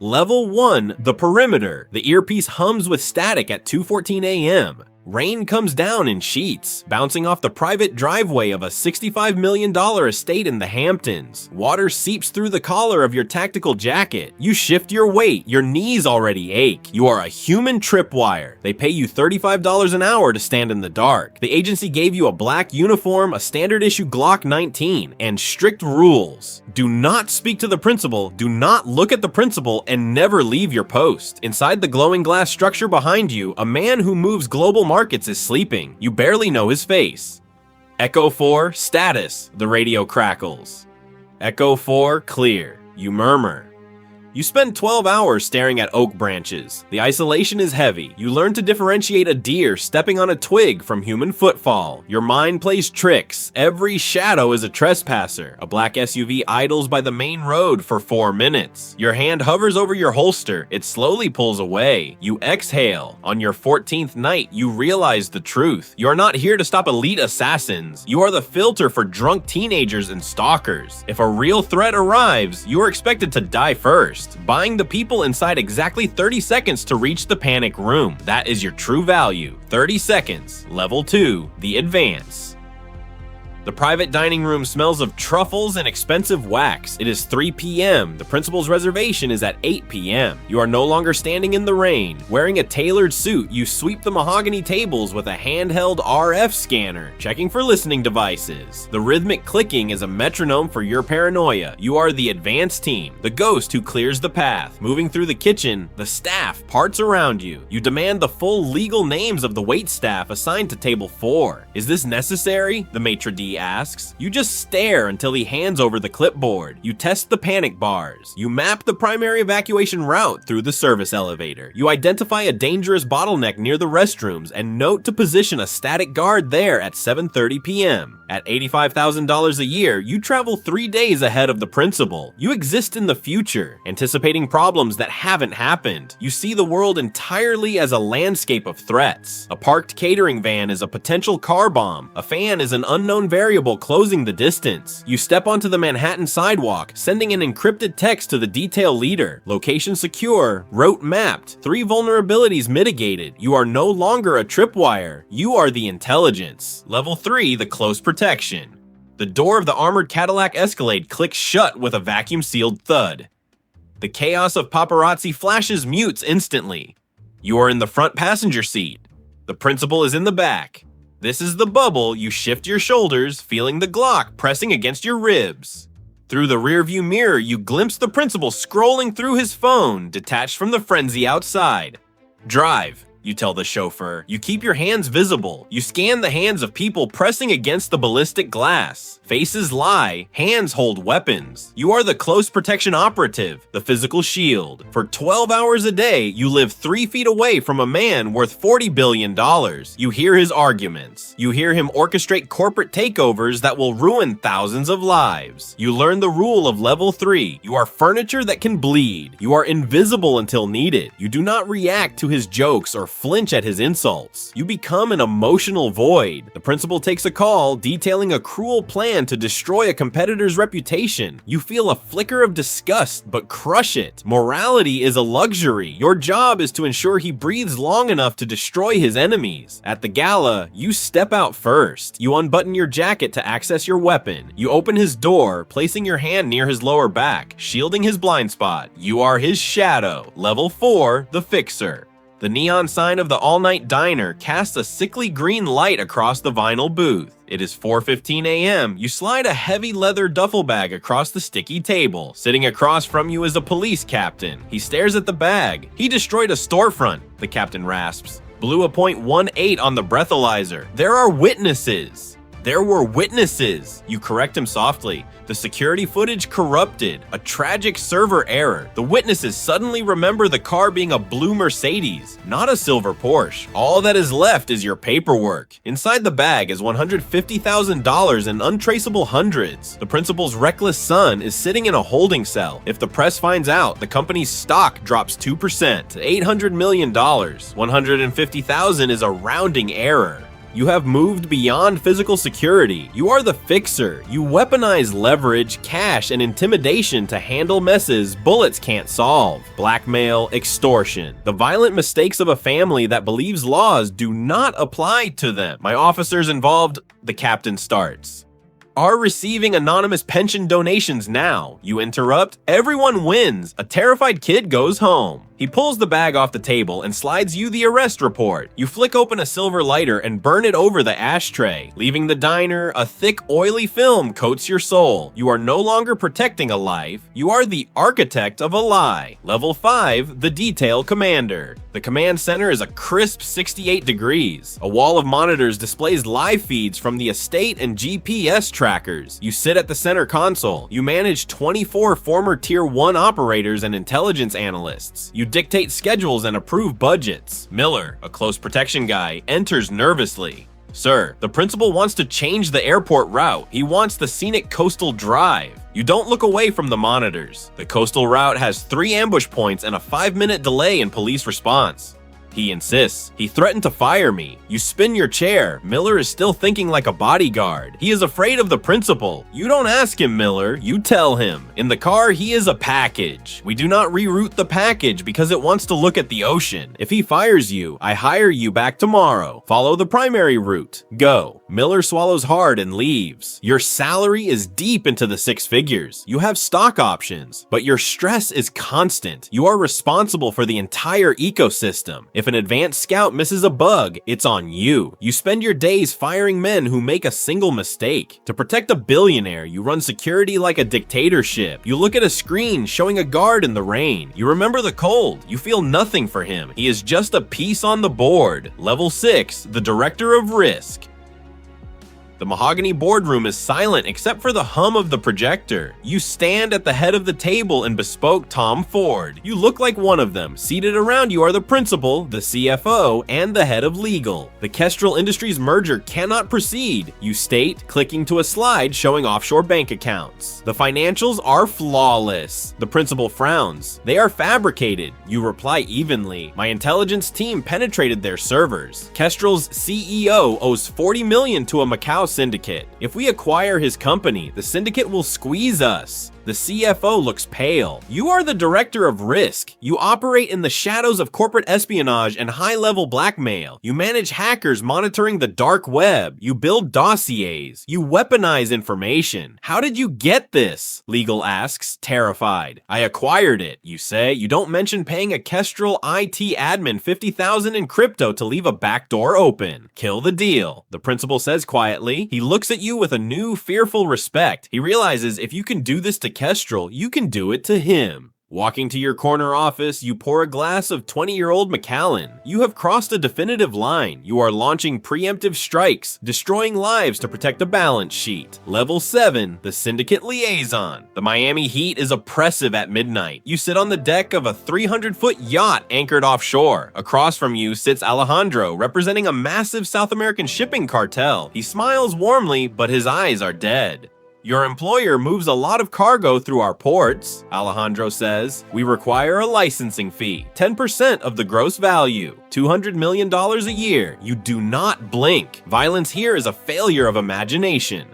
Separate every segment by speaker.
Speaker 1: Level 1, the perimeter. The earpiece hums with static at 2:14 a.m. Rain comes down in sheets, bouncing off the private driveway of a $65 million estate in the Hamptons. Water seeps through the collar of your tactical jacket. You shift your weight, your knees already ache. You are a human tripwire. They pay you $35 an hour to stand in the dark. The agency gave you a black uniform, a standard issue Glock 19, and strict rules. Do not speak to the principal, do not look at the principal, and never leave your post. Inside the glowing glass structure behind you, a man who moves global markets is sleeping. You barely know his face. Echo 4, status. The radio crackles. Echo 4, clear. You murmur. You spend 12 hours staring at oak branches. The isolation is heavy. You learn to differentiate a deer stepping on a twig from human footfall. Your mind plays tricks. Every shadow is a trespasser. A black SUV idles by the main road for 4 minutes. Your hand hovers over your holster. It slowly pulls away. You exhale. On your 14th night, you realize the truth. You are not here to stop elite assassins. You are the filter for drunk teenagers and stalkers. If a real threat arrives, you are expected to die first, buying the people inside exactly 30 seconds to reach the panic room. That is your true value. 30 seconds. Level 2, the advance. The private dining room smells of truffles and expensive wax. It is 3 p.m. The principal's reservation is at 8 p.m. You are no longer standing in the rain. Wearing a tailored suit, you sweep the mahogany tables with a handheld RF scanner, checking for listening devices. The rhythmic clicking is a metronome for your paranoia. You are the advance team, the ghost who clears the path. Moving through the kitchen, the staff parts around you. You demand the full legal names of the waitstaff assigned to table 4. Is this necessary? The maitre d' asks. You just stare until he hands over the clipboard. You test the panic bars. You map the primary evacuation route through the service elevator. You identify a dangerous bottleneck near the restrooms and note to position a static guard there at 7:30 p.m. At $85,000 a year, you travel 3 days ahead of the principal. You exist in the future, anticipating problems that haven't happened. You see the world entirely as a landscape of threats. A parked catering van is a potential car bomb. A fan is an unknown variable closing the distance. You step onto the Manhattan sidewalk, sending an encrypted text to the detail leader. Location secure, route mapped, 3 vulnerabilities mitigated. You are no longer a tripwire. You are the intelligence. Level 3, the close protection. The door of the armored Cadillac Escalade clicks shut with a vacuum-sealed thud. The chaos of paparazzi flashes mutes instantly. You are in the front passenger seat. The principal is in the back. This is the bubble. You shift your shoulders, feeling the Glock pressing against your ribs. Through the rearview mirror, you glimpse the principal scrolling through his phone, detached from the frenzy outside. Drive, you tell the chauffeur. You keep your hands visible. You scan the hands of people pressing against the ballistic glass. Faces lie, hands hold weapons. You are the close protection operative, the physical shield. For 12 hours a day, you live 3 feet away from a man worth $40 billion. You hear his arguments. You hear him orchestrate corporate takeovers that will ruin thousands of lives. You learn the rule of level 3. You are furniture that can bleed. You are invisible until needed. You do not react to his jokes or flinch at his insults. You become an emotional void. The principal takes a call detailing a cruel plan to destroy a competitor's reputation. You feel a flicker of disgust, but crush it. Morality is a luxury. Your job is to ensure he breathes long enough to destroy his enemies. At the gala, you step out first. You unbutton your jacket to access your weapon. You open his door, placing your hand near his lower back, shielding his blind spot. You are his shadow. Level 4, the fixer. The neon sign of the all-night diner casts a sickly green light across the vinyl booth. It is 4:15 a.m. You slide a heavy leather duffel bag across the sticky table. Sitting across from you is a police captain. He stares at the bag. He destroyed a storefront, the captain rasps. Blew a .18 on the breathalyzer. There are witnesses. There were witnesses. You correct him softly. The security footage corrupted. A tragic server error. The witnesses suddenly remember the car being a blue Mercedes, not a silver Porsche. All that is left is your paperwork. Inside the bag is $150,000 in untraceable hundreds. The principal's reckless son is sitting in a holding cell. If the press finds out, the company's stock drops 2% to $800 million. $150,000 is a rounding error. You have moved beyond physical security. You are the fixer. You weaponize leverage, cash, and intimidation to handle messes bullets can't solve. Blackmail, extortion. The violent mistakes of a family that believes laws do not apply to them. My officers involved, the captain starts. Are receiving anonymous pension donations now. You interrupt, everyone wins. A terrified kid goes home. He pulls the bag off the table and slides you the arrest report. You flick open a silver lighter and burn it over the ashtray. Leaving the diner, a thick, oily film coats your soul. You are no longer protecting a life. You are the architect of a lie. Level 5, the detail commander. The command center is a crisp 68 degrees. A wall of monitors displays live feeds from the estate and GPS trackers. You sit at the center console. You manage 24 former Tier 1 operators and intelligence analysts. You dictate schedules and approve budgets. Miller, a close protection guy, enters nervously. Sir, the principal wants to change the airport route. He wants the scenic coastal drive. You don't look away from the monitors. The coastal route has 3 ambush points and a 5-minute delay in police response. He insists. He threatened to fire me. You spin your chair. Miller is still thinking like a bodyguard. He is afraid of the principal. You don't ask him, Miller. You tell him. In the car, he is a package. We do not reroute the package because it wants to look at the ocean. If he fires you, I hire you back tomorrow. Follow the primary route. Go. Miller swallows hard and leaves. Your salary is deep into the 6 figures. You have stock options, but your stress is constant. You are responsible for the entire ecosystem. If an advanced scout misses a bug, it's on you. You spend your days firing men who make a single mistake. To protect a billionaire, you run security like a dictatorship. You look at a screen showing a guard in the rain. You remember the cold. You feel nothing for him. He is just a piece on the board. Level 6, the director of risk. The mahogany boardroom is silent except for the hum of the projector. You stand at the head of the table in bespoke Tom Ford. You look like one of them. Seated around you are the principal, the CFO, and the head of legal. The Kestrel Industries merger cannot proceed, you state, clicking to a slide showing offshore bank accounts. The financials are flawless. The principal frowns. They are fabricated. You reply evenly. My intelligence team penetrated their servers. Kestrel's CEO owes $40 million to a Macau syndicate. If we acquire his company, the syndicate will squeeze us. The CFO looks pale. You are the director of risk. You operate in the shadows of corporate espionage and high-level blackmail. You manage hackers monitoring the dark web. You build dossiers. You weaponize information. How did you get this? Legal asks, terrified. I acquired it, you say. You don't mention paying a Kestrel IT admin $50,000 in crypto to leave a back door open. Kill the deal, the principal says quietly. He looks at you with a new, fearful respect. He realizes if you can do this to Kestrel, you can do it to him. Walking to your corner office, you pour a glass of 20-year-old Macallan. You have crossed a definitive line. You are launching preemptive strikes, destroying lives to protect a balance sheet. Level 7, the syndicate liaison. The Miami heat is oppressive at midnight. You sit on the deck of a 300-foot yacht anchored offshore. Across from you sits Alejandro, representing a massive South American shipping cartel. He smiles warmly, but his eyes are dead. Your employer moves a lot of cargo through our ports, Alejandro says. We require a licensing fee, 10% of the gross value, $200 million a year. You do not blink. Violence here is a failure of imagination.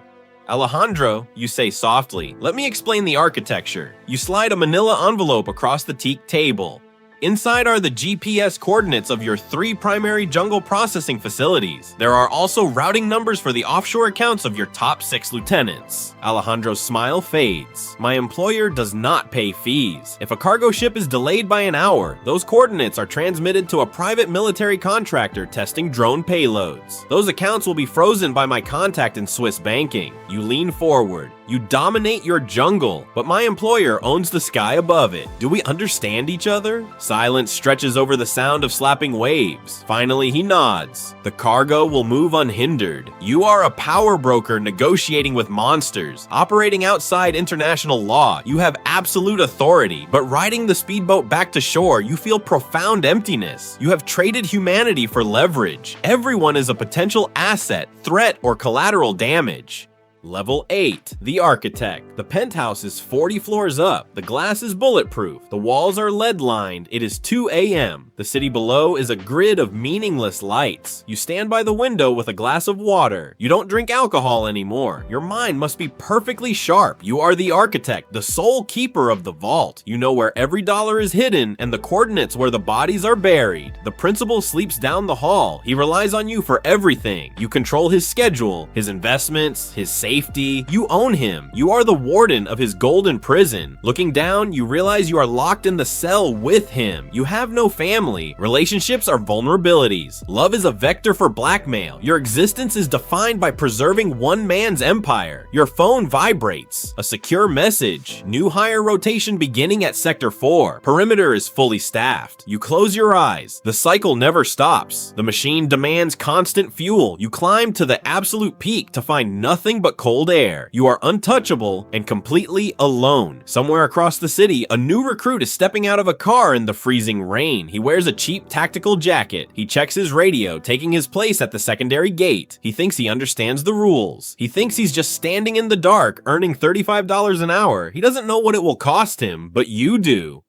Speaker 1: Alejandro, you say softly, let me explain the architecture. You slide a manila envelope across the teak table. Inside are the GPS coordinates of your 3 primary jungle processing facilities. There are also routing numbers for the offshore accounts of your top 6 lieutenants. Alejandro's smile fades. My employer does not pay fees. If a cargo ship is delayed by an hour, those coordinates are transmitted to a private military contractor testing drone payloads. Those accounts will be frozen by my contact in Swiss banking. You lean forward. You dominate your jungle, but my employer owns the sky above it. Do we understand each other? Silence stretches over the sound of slapping waves. Finally, he nods. The cargo will move unhindered. You are a power broker negotiating with monsters, operating outside international law. You have absolute authority, but riding the speedboat back to shore, you feel profound emptiness. You have traded humanity for leverage. Everyone is a potential asset, threat, or collateral damage. Level 8, the architect. The penthouse is 40 floors up. The glass is bulletproof. The walls are lead-lined. It is 2 a.m. The city below is a grid of meaningless lights. You stand by the window with a glass of water. You don't drink alcohol anymore. Your mind must be perfectly sharp. You are the architect, the sole keeper of the vault. You know where every dollar is hidden and the coordinates where the bodies are buried. The principal sleeps down the hall. He relies on you for everything. You control his schedule, his investments, his safety. You own him. You are the warden of his golden prison. Looking down, you realize you are locked in the cell with him. You have no family. Relationships are vulnerabilities. Love is a vector for blackmail. Your existence is defined by preserving one man's empire. Your phone vibrates. A secure message. New hire rotation beginning at Sector 4. Perimeter is fully staffed. You close your eyes. The cycle never stops. The machine demands constant fuel. You climb to the absolute peak to find nothing but cold air. You are untouchable and completely alone. Somewhere across the city, a new recruit is stepping out of a car in the freezing rain. He wears a cheap tactical jacket. He checks his radio, taking his place at the secondary gate. He thinks he understands the rules. He thinks he's just standing in the dark, earning $35 an hour. He doesn't know what it will cost him, but you do.